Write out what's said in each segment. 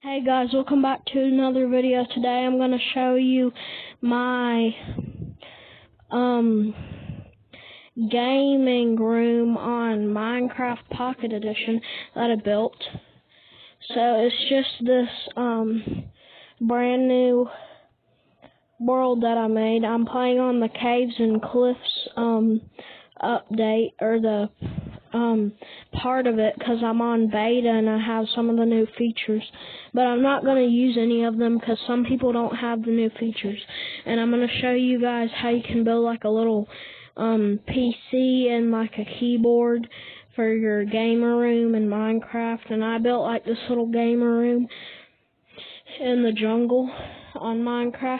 Hey guys, welcome back to another video. Today I'm going to show you my gaming room on Minecraft Pocket Edition that I built. So it's just this brand new world that I made. I'm playing on the Caves and Cliffs update, or the part of it, because I'm on beta and I have some of the new features, but I'm not going to use any of them because some people don't have the new features. And I'm going to show you guys how you can build like a little PC and like a keyboard for your gamer room in Minecraft. And I built like this little gamer room in the jungle on Minecraft,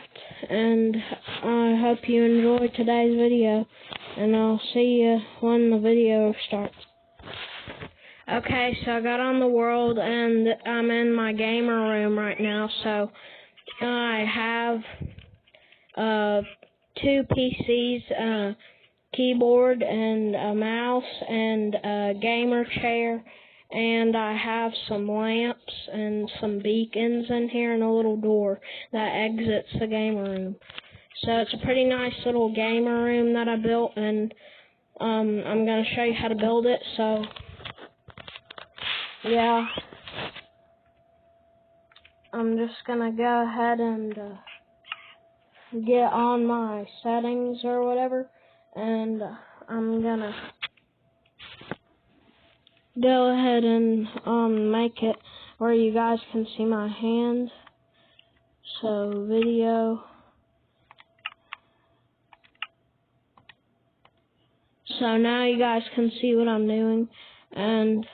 and I hope you enjoy today's video, and I'll see you when the video starts. Okay, so I got on the world and I'm in my gamer room right now. So I have 2 PCs, keyboard and a mouse and a gamer chair, and I have some lamps and some beacons in here and a little door that exits the gamer room. So it's a pretty nice little gamer room that I built, and I'm going to show you how to build it. So yeah, I'm just going to go ahead and get on my settings or whatever, and I'm going to go ahead and make it where you guys can see my hand. So video. So now you guys can see what I'm doing, and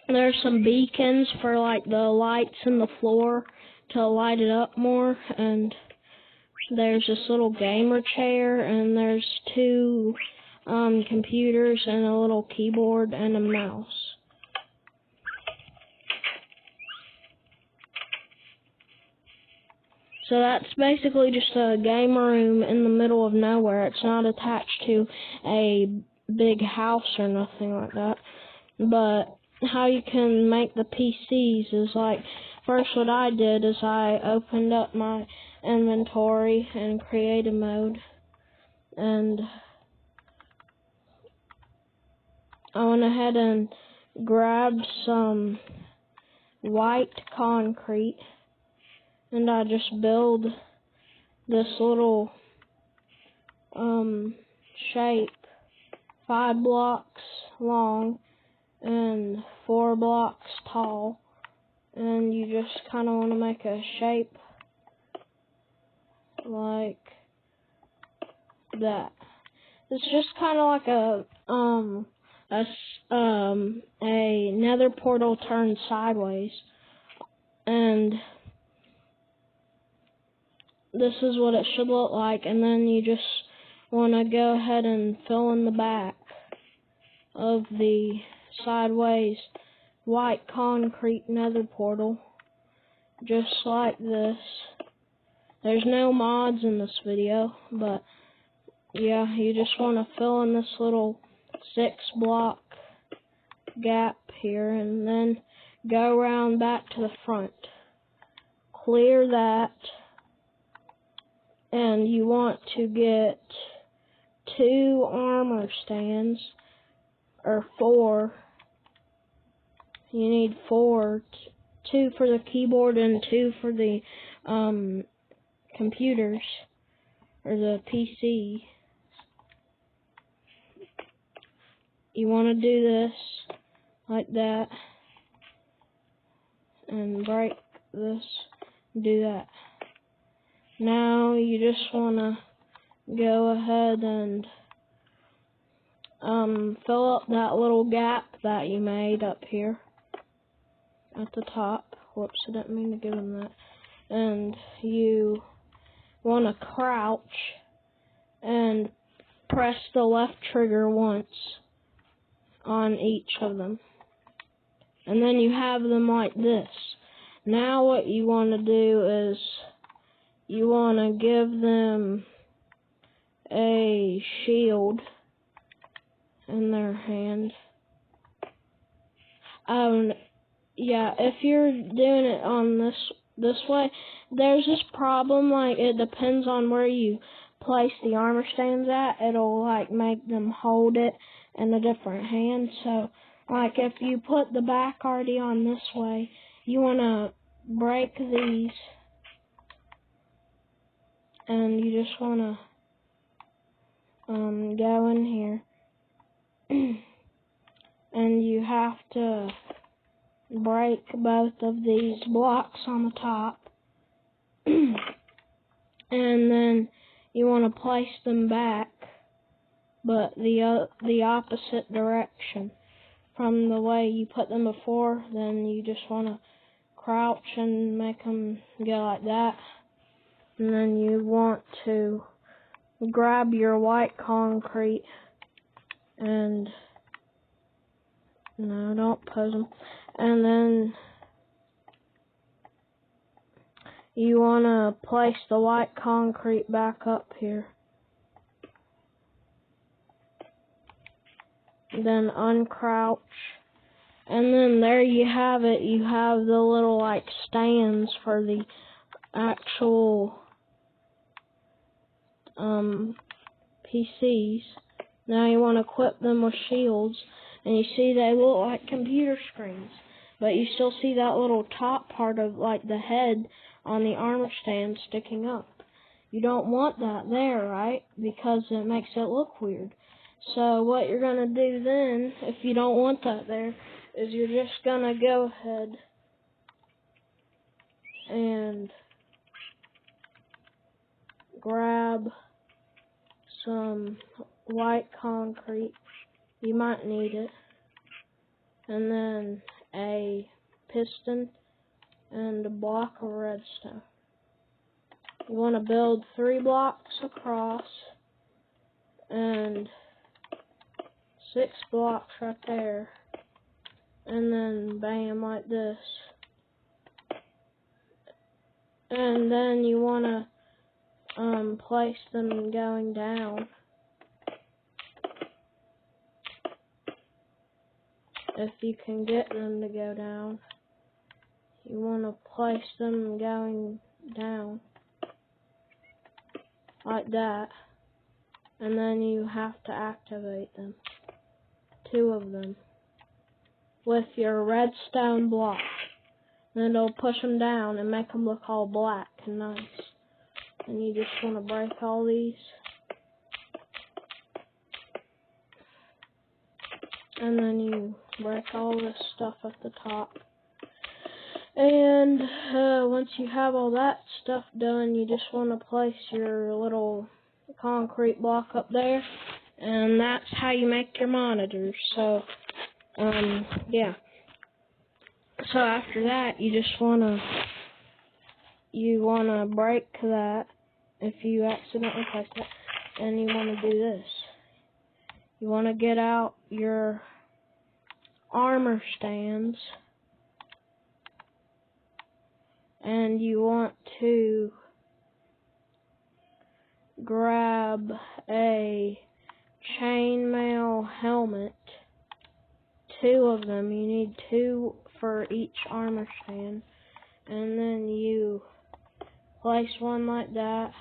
there's some beacons for like the lights in the floor to light it up more, and there's this little gamer chair, and there's 2 computers and a little keyboard and a mouse. So that's basically just a gamer room in the middle of nowhere. It's not attached to a big house or nothing like that. But how you can make the PCs is like, first what I did is I opened up my inventory in creative mode, and I went ahead and grabbed some white concrete, and I just build this little shape, 5 blocks long and 4 blocks tall, and you just kind of want to make a shape like that. It's just kind of like a nether portal turned sideways, and this is what it should look like. And then you just want to go ahead and fill in the back of the sideways white concrete nether portal, just like this. There's no mods in this video, but yeah, you just want to fill in this little 6 block gap here, and then go around back to the front. Clear that, and you want to get 2 armor stands, or 4. You need 4, 2 for the keyboard and 2 for the computers, or the PC. You want to do this like that, and break this, do that. Now you just want to go ahead and fill up that little gap that you made up here at the top. Whoops, I didn't mean to give him that. And you want to crouch and press the left trigger once on each of them, and then you have them like this. Now what you want to do is you want to give them a shield in their hand. yeah, if you're doing it on this way, there's this problem, like, it depends on where you place the armor stands at. It'll, like, make them hold it in a different hand. So, like, if you put the back already on this way, you want to break these, and you just want to go in here, and you have to break both of these blocks on the top, and then you want to place them back, but the opposite direction from the way you put them before. Then you just want to crouch and make them go like that, and then you want to grab your white concrete and no, don't pose them, and then you want to place the white concrete back up here. Then uncrouch. And then there you have it. You have the little, like, stands for the actual PCs. Now you want to equip them with shields. And you see they look like computer screens. But you still see that little top part of, like, the head on the armor stand sticking up. You don't want that there, right? Because it makes it look weird. So what you're going to do then, if you don't want that there, is you're just going to go ahead and grab some white concrete. You might need it. And then a piston and a block of redstone. You want to build 3 blocks across and 6 blocks right there, and then bam, like this. And then you want to place them going down. If you can get them to go down, you want to place them going down like that, and then you have to activate them, 2 of them, with your redstone block. And it'll push them down and make them look all black and nice. And you just want to break all these. And then you break all this stuff at the top. And once you have all that stuff done, you just want to place your little concrete block up there. And that's how you make your monitors. So, yeah. So after that, you just wanna break that if you accidentally place that, and you wanna do this. You wanna get out your armor stands, and you want to grab a chainmail helmet, 2 of them. You need 2 for each armor stand, and then you place 1 like that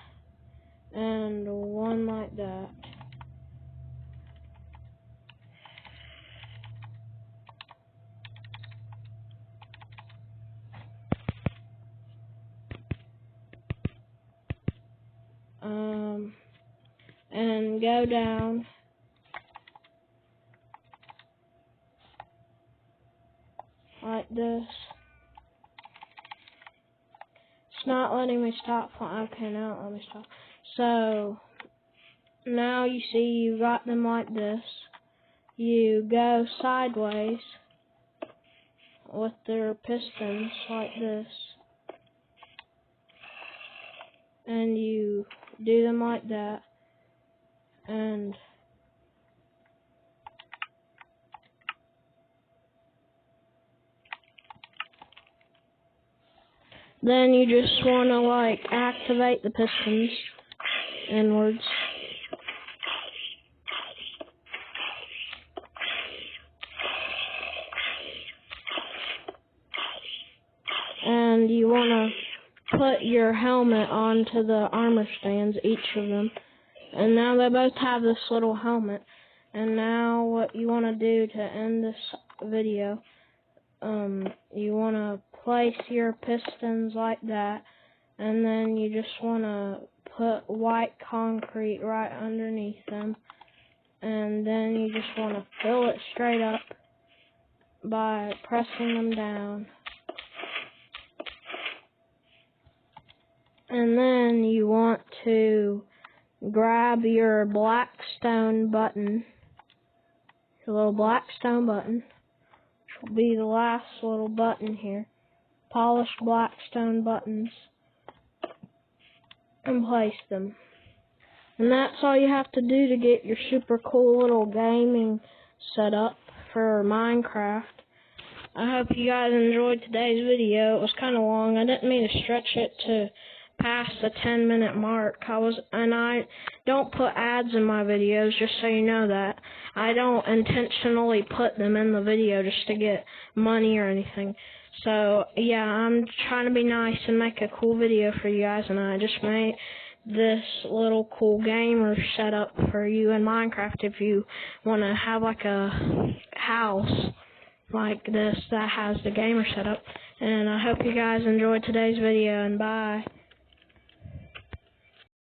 and 1 like that. And go down like this. It's not letting me stop. Okay, now let me stop. So now you see you got them like this. You go sideways with their pistons like this, and you do them like that, and then you just want to, like, activate the pistons inwards. and you want to put your helmet onto the armor stands, each of them. And now they both have this little helmet. And now what you want to do to end this video, you want to place your pistons like that, and then you just want to put white concrete right underneath them, and then you just want to fill it straight up by pressing them down. And then you want to grab your black stone button, your little black stone button, which will be the last little button here, polished black stone buttons, and place them. And that's all you have to do to get your super cool little gaming setup for Minecraft. I hope you guys enjoyed today's video. It was kind of long. I didn't mean to stretch it to past the 10-minute mark. I don't put ads in my videos, just so you know that. I don't intentionally put them in the video just to get money or anything. So yeah, I'm trying to be nice and make a cool video for you guys, and I just made this little cool gamer setup for you in Minecraft if you want to have like a house like this that has the gamer setup. And I hope you guys enjoyed today's video, and bye.